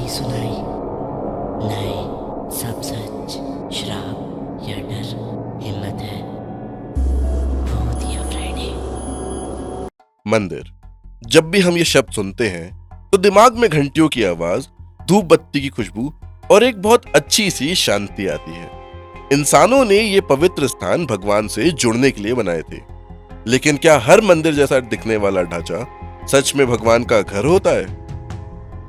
कहानी सुनाई, नए सब सच, श्राप या डर, हिम्मत है भूत या फ्राइडे। मंदिर। जब भी हम ये शब्द सुनते हैं तो दिमाग में घंटियों की आवाज, धूप बत्ती की खुशबू और एक बहुत अच्छी सी शांति आती है। इंसानों ने ये पवित्र स्थान भगवान से जुड़ने के लिए बनाए थे, लेकिन क्या हर मंदिर जैसा दिखने वाला ढांचा सच में भगवान का घर होता है?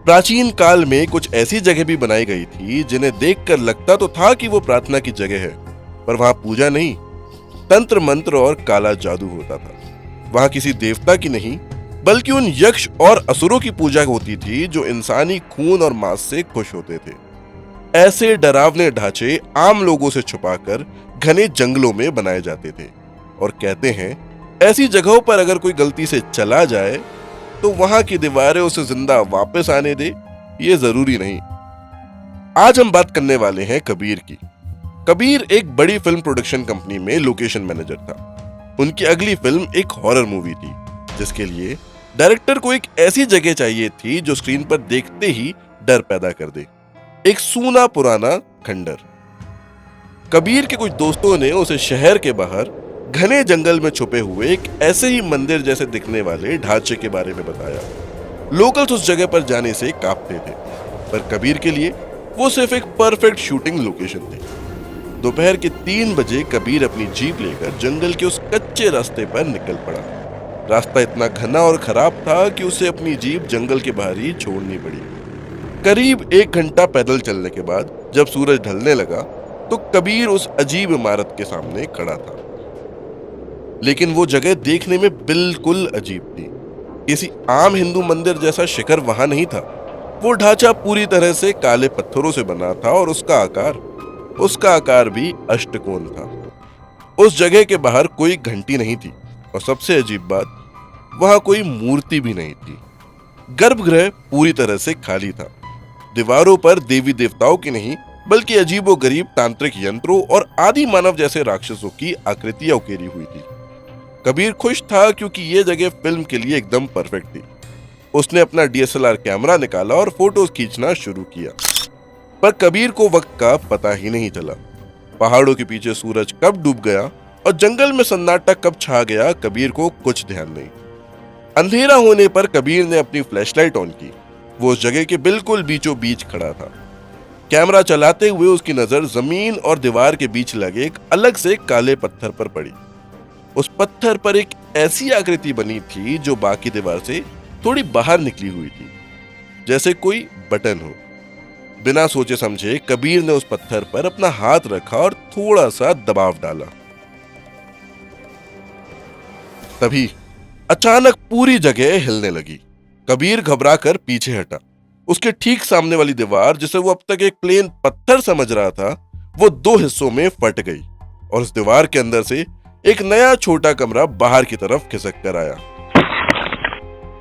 प्राचीन काल में कुछ ऐसी जगह भी बनाई गई थी जिन्हें देखकर लगता तो था कि वो प्रार्थना की जगह है, पर वहां पूजा नहीं, तंत्र मंत्र और काला जादू होता था। वहां किसी देवता की नहीं, बल्कि उन यक्ष और असुरों की पूजा होती थी जो इंसानी खून और मांस से खुश होते थे। ऐसे डरावने ढांचे आम लोगों से छुपाकर घने जंगलों में बनाए जाते थे, और कहते हैं ऐसी जगहों पर अगर कोई गलती से चला जाए तो वहां की दीवारें उसे जिंदा वापस आने दे, ये जरूरी नहीं। आज हम बात करने वाले हैं कबीर की। कबीर एक बड़ी फिल्म प्रोडक्शन कंपनी में लोकेशन मैनेजर था। उनकी अगली फिल्म एक हॉरर मूवी थी, जिसके लिए डायरेक्टर को एक ऐसी जगह चाहिए थी जो स्क्रीन पर देखते ही डर पैदा कर दे। एक सूना पुराना खंडर। कबीर के कुछ दोस्तों ने उसे शहर के बाहर घने जंगल में छुपे हुए एक ऐसे ही मंदिर जैसे दिखने वाले ढांचे के बारे में बताया। लोकल्स उस जगह पर जाने से कांपते थे, पर कबीर के लिए वो सिर्फ एक परफेक्ट शूटिंग लोकेशन थी। दोपहर के 3 बजे कबीर अपनी जीप लेकर जंगल के उस कच्चे रास्ते पर निकल पड़ा। रास्ता इतना घना और खराब था कि उसे अपनी जीप जंगल के बाहर ही छोड़नी पड़ी। करीब 1 घंटा पैदल चलने के बाद जब सूरज ढलने लगा तो कबीर उस अजीब इमारत के सामने खड़ा था। लेकिन वो जगह देखने में बिल्कुल अजीब थी। किसी आम हिंदू मंदिर जैसा शिखर वहां नहीं था। वो ढांचा पूरी तरह से काले पत्थरों से बना था और उसका आकार भी अष्टकोण था। उस जगह के बाहर कोई घंटी नहीं थी, और सबसे अजीब बात, वहां कोई मूर्ति भी नहीं थी। गर्भगृह पूरी तरह से खाली था। दीवारों पर देवी देवताओं की नहीं, बल्कि अजीबोगरीब तांत्रिक यंत्रों और आदि मानव जैसे राक्षसों की आकृतियां उकेरी हुई थी। कबीर खुश था क्योंकि ये जगह फिल्म के लिए एकदम परफेक्ट थी। उसने अपना डीएसएलआर कैमरा निकाला और फोटोज खींचना शुरू किया। पर कबीर को वक्त का पता ही नहीं चला। पहाड़ों के पीछे सूरज कब डूब गया और जंगल में सन्नाटा कब छा गया, कबीर को कुछ ध्यान नहीं। अंधेरा होने पर कबीर ने अपनी फ्लैशलाइट ऑन की। वो उस जगह के बिल्कुल बीचों बीच खड़ा था। कैमरा चलाते हुए उसकी नजर जमीन और दीवार के बीच लगे एक अलग से काले पत्थर पर पड़ी। उस पत्थर पर एक ऐसी आकृति बनी थी जो बाकी दीवार से थोड़ी बाहर निकली हुई थी, जैसे कोई बटन हो। बिना सोचे समझे कबीर ने उस पत्थर पर अपना हाथ रखा और थोड़ा सा दबाव डाला। तभी अचानक पूरी जगह हिलने लगी। कबीर घबराकर पीछे हटा। उसके ठीक सामने वाली दीवार, जिसे वो अब तक एक प्लेन पत्थर समझ रहा था, वो 2 हिस्सों में फट गई, और उस दीवार के अंदर से एक नया छोटा कमरा बाहर की तरफ खिसक कर आया।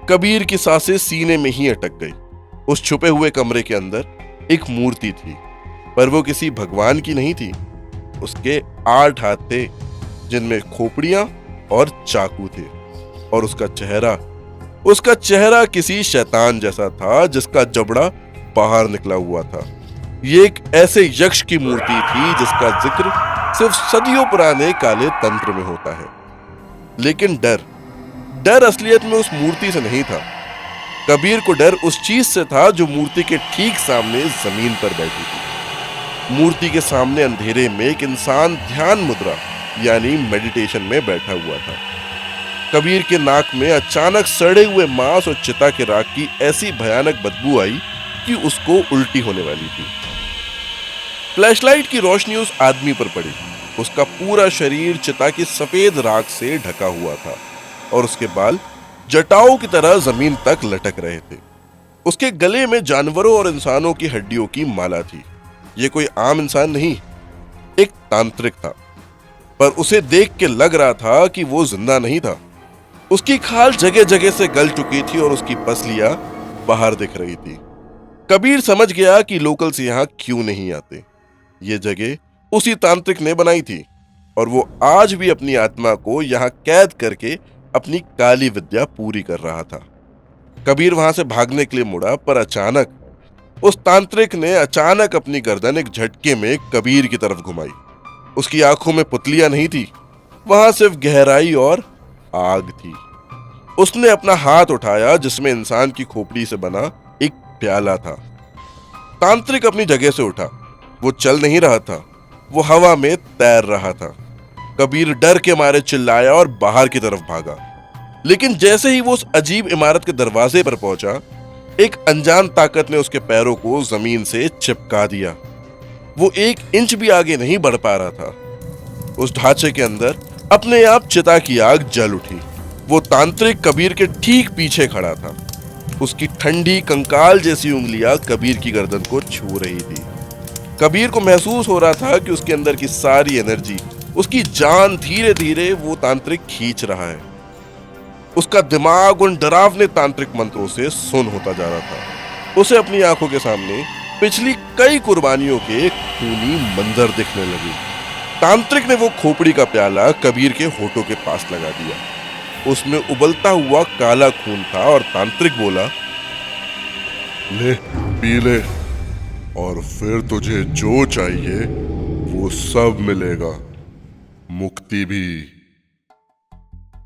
कबीर की सांसें सीने में ही अटक गई। उस छुपे हुए कमरे के अंदर एक मूर्ति थी, पर वो किसी भगवान की नहीं थी। उसके 8 हाथ थे, जिनमें खोपड़ियां और चाकू थे, और उसका चेहरा किसी शैतान जैसा था जिसका जबड़ा बाहर निकला हुआ था। ये एक ऐसे यक्ष की मूर्ति थी जिसका जिक्र सिर्फ सदियों पुराने काले तंत्र में होता है। लेकिन डर असलियत में उस मूर्ति से नहीं था। कबीर को डर उस चीज से था जो मूर्ति के ठीक सामने जमीन पर बैठी थी। मूर्ति के सामने अंधेरे में एक इंसान ध्यान मुद्रा यानी मेडिटेशन में बैठा हुआ था। कबीर के नाक में अचानक सड़े हुए मांस और चिता के राख की ऐसी भयानक बदबू आई कि उसको उल्टी होने वाली थी। फ्लैशलाइट की रोशनी उस आदमी पर पड़ी। उसका पूरा शरीर चिता की सफेद राख से ढका हुआ था, और उसके बाल जटाओं की तरह जमीन तक लटक रहे थे। उसके गले में जानवरों और इंसानों की हड्डियों की माला थी। ये कोई आम इंसान नहीं, एक तांत्रिक था, पर उसे देख के लग रहा था कि वो जिंदा नहीं था। उसकी खाल जगह जगह से गल चुकी थी और उसकी पसलियां बाहर दिख रही थी। कबीर समझ गया कि लोकल्स यहां क्यों नहीं आते। ये जगह उसी तांत्रिक ने बनाई थी, और वो आज भी अपनी आत्मा को यहां कैद करके अपनी काली विद्या पूरी कर रहा था। कबीर वहां से भागने के लिए मुड़ा, पर अचानक उस तांत्रिक ने अचानक अपनी गर्दन एक झटके में कबीर की तरफ घुमाई। उसकी आंखों में पुतलियां नहीं थी, वहां सिर्फ गहराई और आग थी। उसने अपना हाथ उठाया जिसमें इंसान की खोपड़ी से बना एक प्याला था। तांत्रिक अपनी जगह से उठा। वो चल नहीं रहा था, वो हवा में तैर रहा था। कबीर डर के मारे चिल्लाया और बाहर की तरफ भागा। लेकिन जैसे ही वो उस अजीब इमारत के दरवाजे पर पहुंचा, एक अनजान ताकत ने उसके पैरों को जमीन से चिपका दिया। वो 1 इंच भी आगे नहीं बढ़ पा रहा था। उस ढांचे के अंदर अपने आप चिता की आग जल उठी। वो तांत्रिक कबीर के ठीक पीछे खड़ा था। उसकी ठंडी कंकाल जैसी उंगलियां कबीर की गर्दन को छू रही थी। कबीर को महसूस हो रहा था कि उसके अंदर की सारी एनर्जी, उसकी जान धीरे धीरे वो तांत्रिक खींच रहा है। उसका दिमाग उन डरावने तांत्रिक मंत्रों से सुन्न होता जा रहा था। उसे अपनी आंखों के सामने पिछली कई कुर्बानियों के खूनी मंजर दिखने लगे। तांत्रिक ने वो खोपड़ी का प्याला कबीर के होठों के पास लगा दिया। उसमें उबलता हुआ काला खून था और तांत्रिक बोला, ले पी ले, और फिर तुझे जो चाहिए वो सब मिलेगा, मुक्ति भी।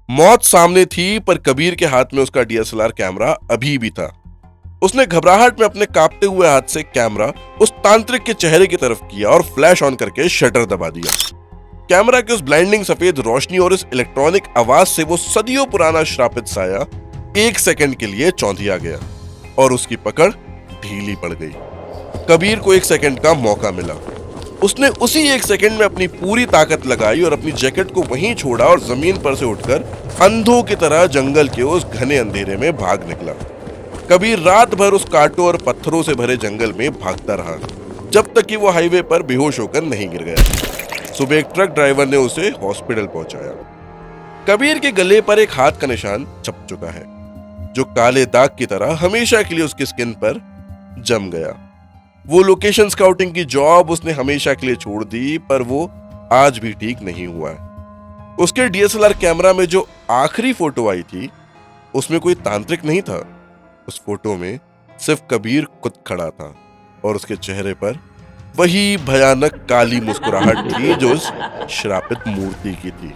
मौत सामने थी, पर कबीर के हाथ में उसका डीएसएलआर कैमरा अभी भी था। उसने घबराहट में अपने कांपते हुए हाथ से कैमरा उस तांत्रिक के चेहरे की तरफ किया और फ्लैश ऑन करके शटर दबा दिया। कैमरा की उस ब्लाइंडिंग सफेद रोशनी और इस इलेक्ट्रॉनिक आवाज से वो सदियों पुराना श्रापित साया 1 सेकंड के लिए चौंधिया गया और उसकी पकड़ ढीली पड़ गई। कबीर को 1 सेकंड का मौका मिला। उसने उसी 1 सेकंड में अपनी पूरी ताकत लगाई और अपनी जैकेट को वहीं छोड़ा और जमीन पर से उठकर अंधों की तरह जंगल के उस घने अंधेरे में भाग निकला। कबीर रात भर उस कांटों और पत्थरों से भरे जंगल में भागता रहा, जब तक कि वो हाईवे पर बेहोश होकर नहीं गिर गया। सुबह एक ट्रक ड्राइवर ने उसे हॉस्पिटल पहुंचाया। कबीर के गले पर एक हाथ का निशान छप चुका है, जो काले दाग की तरह हमेशा के लिए उसकी स्किन पर जम गया। वो लोकेशन स्काउटिंग की जॉब उसने हमेशा के लिए छोड़ दी, पर वो आज भी ठीक नहीं हुआ है। उसके डीएसएलआर कैमरा में जो आखिरी फोटो आई थी, उसमें कोई तांत्रिक नहीं था। उस फोटो में सिर्फ कबीर खुद खड़ा था और उसके चेहरे पर वही भयानक काली मुस्कुराहट थी जो उस श्रापित मूर्ति की थी।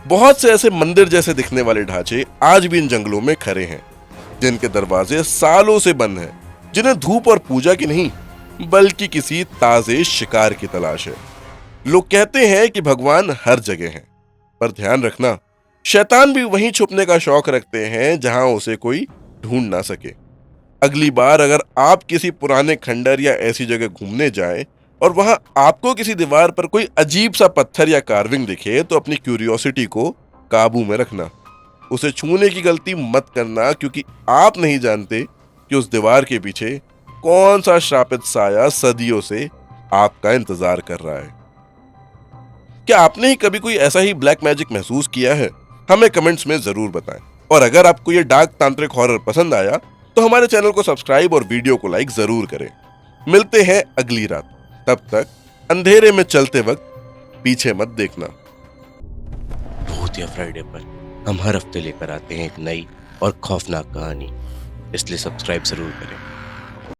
बहुत से ऐसे मंदिर जैसे दिखने वाले ढांचे आज भी इन जंगलों में खड़े हैं, जिनके दरवाजे सालों से बंद हैं, जिन्हें धूप और पूजा की नहीं बल्कि किसी ताजे शिकार की तलाश है। लोग कहते हैं कि भगवान हर जगह है, पर ध्यान रखना, शैतान भी वहीं छुपने का शौक रखते हैं जहां उसे कोई ढूंढ ना सके। अगली बार अगर आप किसी पुराने खंडर या ऐसी जगह घूमने जाएं और वहां आपको किसी दीवार पर कोई अजीब सा पत्थर या कार्विंग दिखे, तो अपनी क्यूरियोसिटी को काबू में रखना। उसे छूने की गलती मत करना, क्योंकि आप नहीं जानते कि उस दीवार के पीछे कौन सा श्रापित साया सदियों से आपका इंतजार कर रहा है। क्या आपने ही कभी कोई ऐसा ही ब्लैक मैजिक महसूस किया है? हमें कमेंट्स में जरूर बताएं। और अगर आपको ये डार्क तांत्रिक हॉरर पसंद आया तो हमारे चैनल को सब्सक्राइब और वीडियो को लाइक जरूर करें। मिलते हैं अगली रात, तब तक अंधेरे में चलते वक्त पीछे मत देखना। भूतिया फ्राइडे पर हम हर हफ्ते लेकर आते हैं एक नई और खौफनाक कहानी, इसलिए सब्सक्राइब जरूर करें।